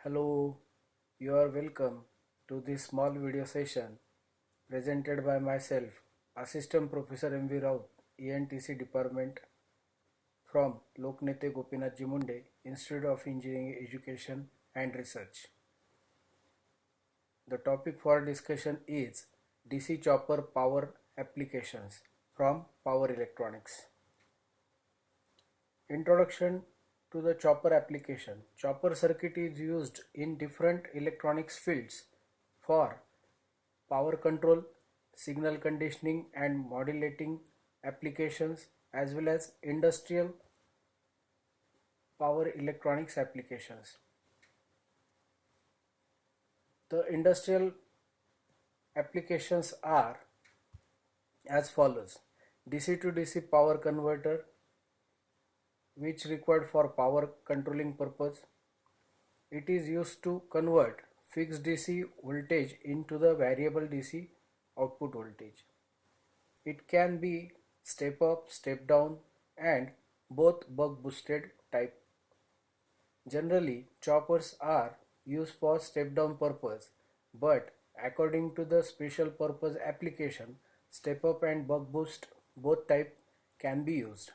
Hello, you are welcome to this small video session presented by myself, Assistant Professor M.V. Raut, ENTC Department from Loknete Gopinath Jimunde, Institute of Engineering Education and Research. The topic for discussion is DC chopper power applications from Power Electronics. Introduction to the chopper application. Chopper circuit is used in different electronics fields for power control, signal conditioning and modulating applications as well as industrial power electronics applications. The industrial applications are as follows: DC to DC power converter, which required for power controlling purpose. It is used to convert fixed DC voltage into the variable DC output voltage. It can be step up, step down and both buck boosted type. Generally, choppers are used for step down purpose, but according to the special purpose application, step up and buck boost both type can be used.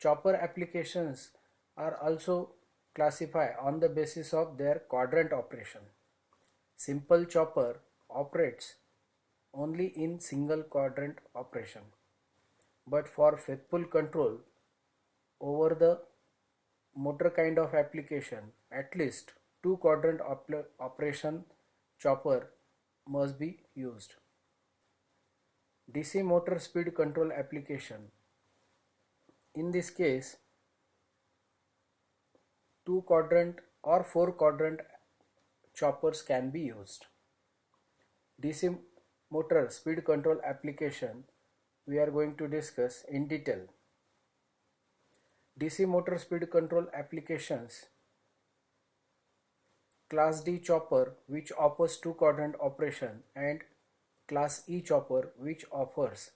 Chopper applications are also classified on the basis of their quadrant operation. Simple chopper operates only in single quadrant operation, but for faithful control over the motor kind of application, at least two quadrant operation chopper must be used. DC motor speed control application. In this case, two quadrant or four quadrant choppers can be used. DC motor speed control application we are going to discuss in detail. DC motor speed control applications. Class D chopper, which offers two quadrant operation, and Class E chopper, which offers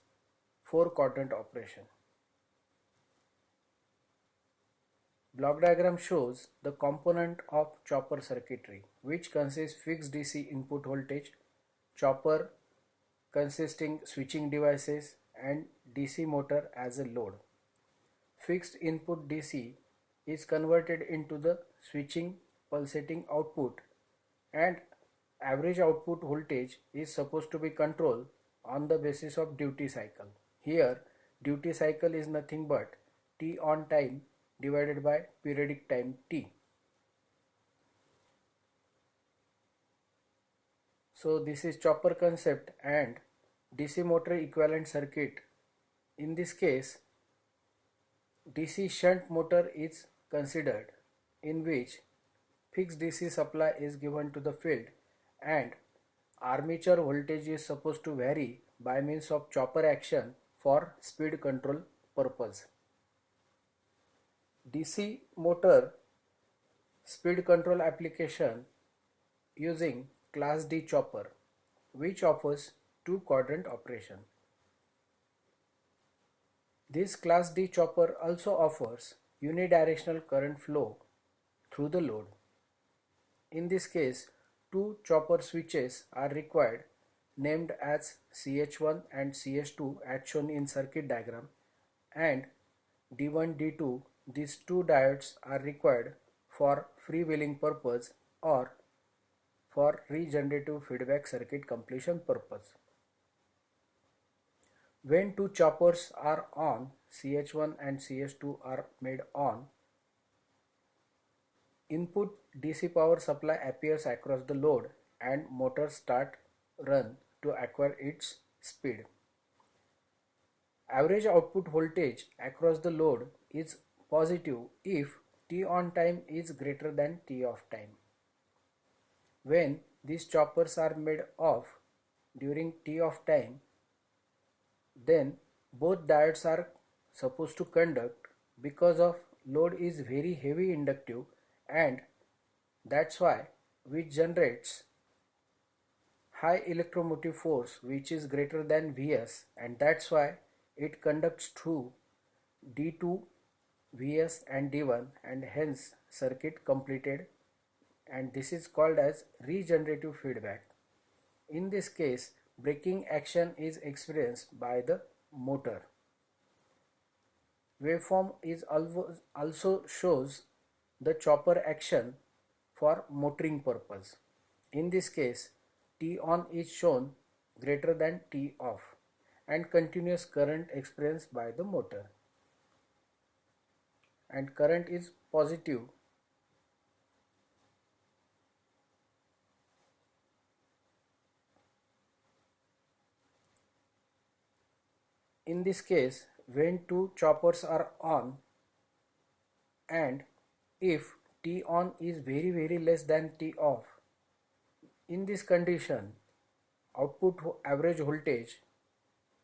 four quadrant operation. Block diagram shows the component of chopper circuitry, which consists fixed DC input voltage, chopper consisting switching devices and DC motor as a load. Fixed input DC is converted into the switching pulsating output, and average output voltage is supposed to be controlled on the basis of duty cycle. Here duty cycle is nothing but T on time divided by periodic time T. So this is chopper concept and DC motor equivalent circuit. In this case, DC shunt motor is considered, in which fixed DC supply is given to the field and armature voltage is supposed to vary by means of chopper action for speed control purpose. DC motor speed control application using Class D chopper, which offers two quadrant operation. This Class D chopper also offers unidirectional current flow through the load. In this case, two chopper switches are required, named as CH1 and CH2 as shown in circuit diagram, and D1, D2. These two diodes are required for freewheeling purpose or for regenerative feedback circuit completion purpose. When two choppers are on, CH1 and CH2 are made on, input DC power supply appears across the load and motor start run to acquire its speed. Average output voltage across the load is positive if T on time is greater than T off time. When these choppers are made off during T off time, then both diodes are supposed to conduct because of load is very heavy inductive, and that's why which generates high electromotive force which is greater than Vs, and that's why it conducts through D2, Vs and D1, and hence circuit completed and this is called as regenerative feedback. In this case, braking action is experienced by the motor. Waveform is also shows the chopper action for motoring purpose. In this case, T on is shown greater than T off and continuous current experienced by the motor, and current is positive. In this case, when two choppers are on and if T on is very less than T off, in this condition output average voltage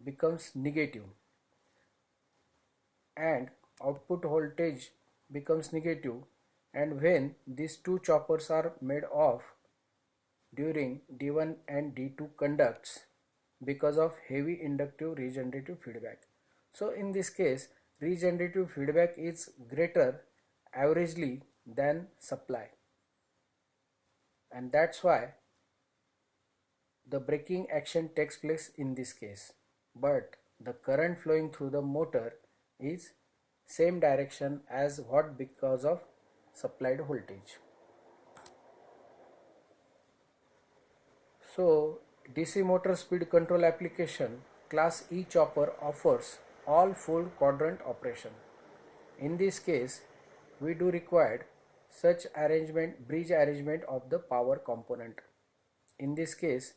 becomes negative, and output voltage becomes negative, and when these two choppers are made off during D1 and D2 conducts because of heavy inductive regenerative feedback. So in this case, regenerative feedback is greater averagely than supply, and that's why the braking action takes place in this case, but the current flowing through the motor is same direction as what because of supplied voltage. So DC motor speed control application class E chopper offers all full quadrant operation. In this case, we do require such arrangement, bridge arrangement of the power component. In this case,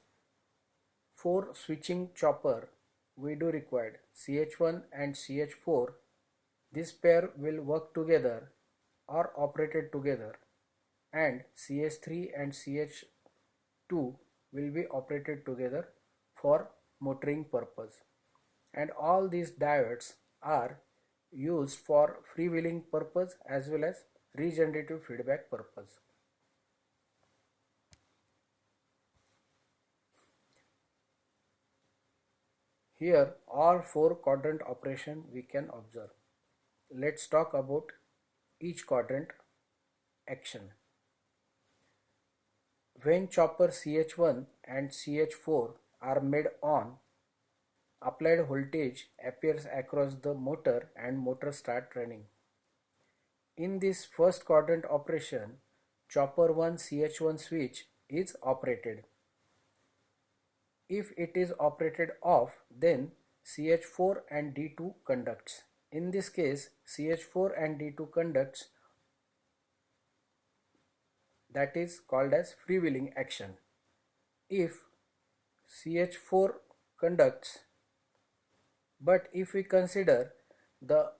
for switching chopper, we do require CH1 and CH4. This pair will work together or operated together, and CH3 and CH2 will be operated together for motoring purpose. And all these diodes are used for freewheeling purpose as well as regenerative feedback purpose. Here all four quadrant operation we can observe. Let's talk about each quadrant action. When chopper CH1 and CH4 are made on, applied voltage appears across the motor and motor start running. In this first quadrant operation, chopper 1 CH1 switch is operated. If it is operated off, then CH4 and D2 conducts. In this case, CH4 and D2 conducts, that is called as freewheeling action. If CH4 conducts, but if we consider the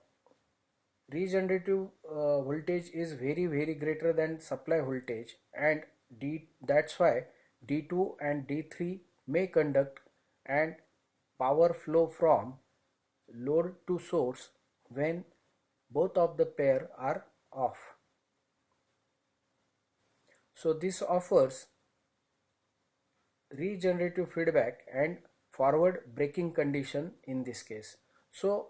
regenerative voltage is very greater than supply voltage, and that's why D2 and D3 may conduct and power flow from load to source when both of the pair are off. So this offers regenerative feedback and forward braking condition in this case. So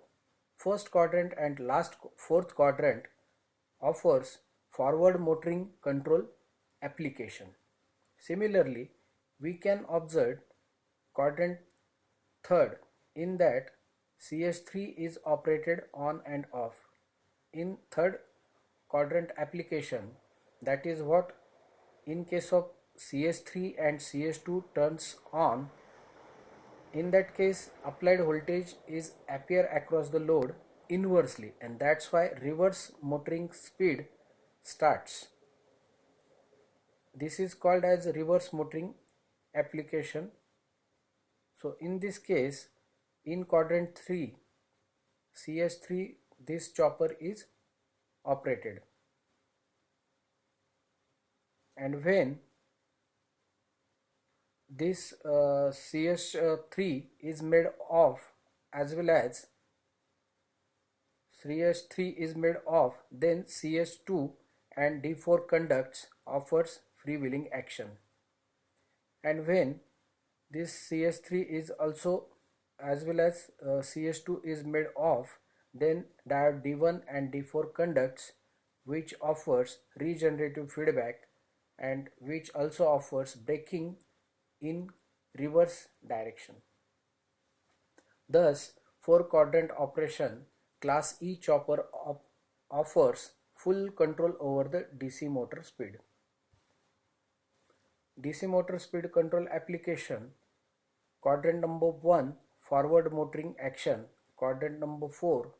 first quadrant and fourth quadrant offers forward motoring control application. Similarly, we can observe quadrant third, in that CH3 is operated on and off. In third quadrant application, that is what in case of CH3 and CH2 turns on, in that case applied voltage is appear across the load inversely, and that's why reverse motoring speed starts. This is called as reverse motoring application. So in this case, in quadrant 3 CH3, this chopper is operated, and when this CH3 is made off as well as CH3 is made off, then CH2 and D4 conducts offers freewheeling action, and when this CH3 is also as well as CH2 is made off, then diode D1 and D4 conducts, which offers regenerative feedback and which also offers braking in reverse direction. Thus, 4-quadrant operation class E chopper offers full control over the DC motor speed. DC motor speed control application: quadrant number 1, forward motoring action; quadrant number 4,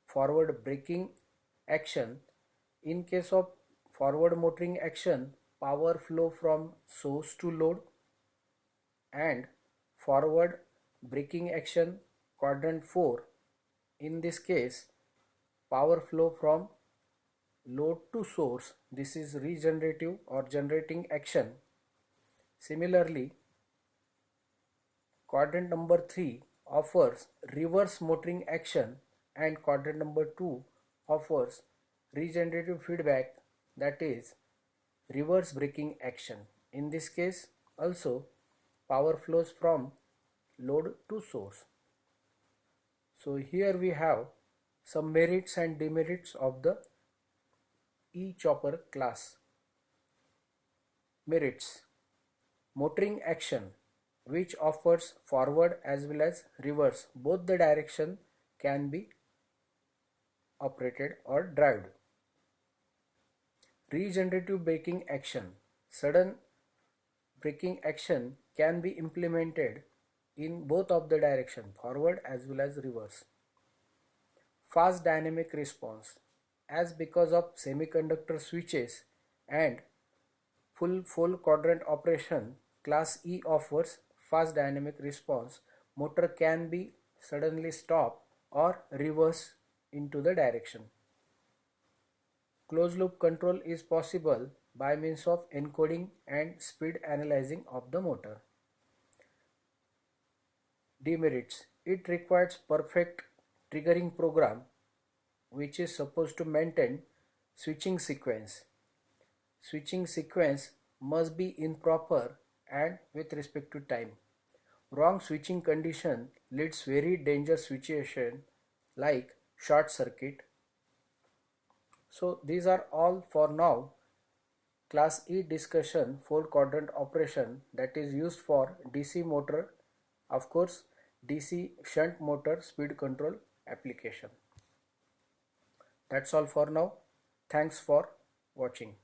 forward braking action. In case of forward motoring action, power flow from source to load, and forward braking action, quadrant 4, in this case power flow from load to source. This is regenerative or generating action. Similarly, quadrant number 3 offers reverse motoring action, and quadrant number 2 offers regenerative feedback, that is reverse braking action. In this case also power flows from load to source. So here we have some merits and demerits of the E-chopper class. Merits: motoring action, which offers forward as well as reverse, both the direction can be operated or driven. Regenerative braking action, sudden braking action can be implemented in both of the direction, forward as well as reverse. Fast dynamic response, as because of semiconductor switches and full quadrant operation, class E offers fast dynamic response. Motor can be suddenly stop or reverse into the direction. Closed loop control is possible by means of encoding and speed analyzing of the motor. Demerits: it requires perfect triggering program which is supposed to maintain switching sequence. Switching sequence must be in proper and with respect to time. Wrong switching condition leads very dangerous situation like short circuit. So these are all for now. Class E discussion, 4-quadrant operation, that is used for DC motor, of course DC shunt motor speed control application. That's all for now. Thanks for watching.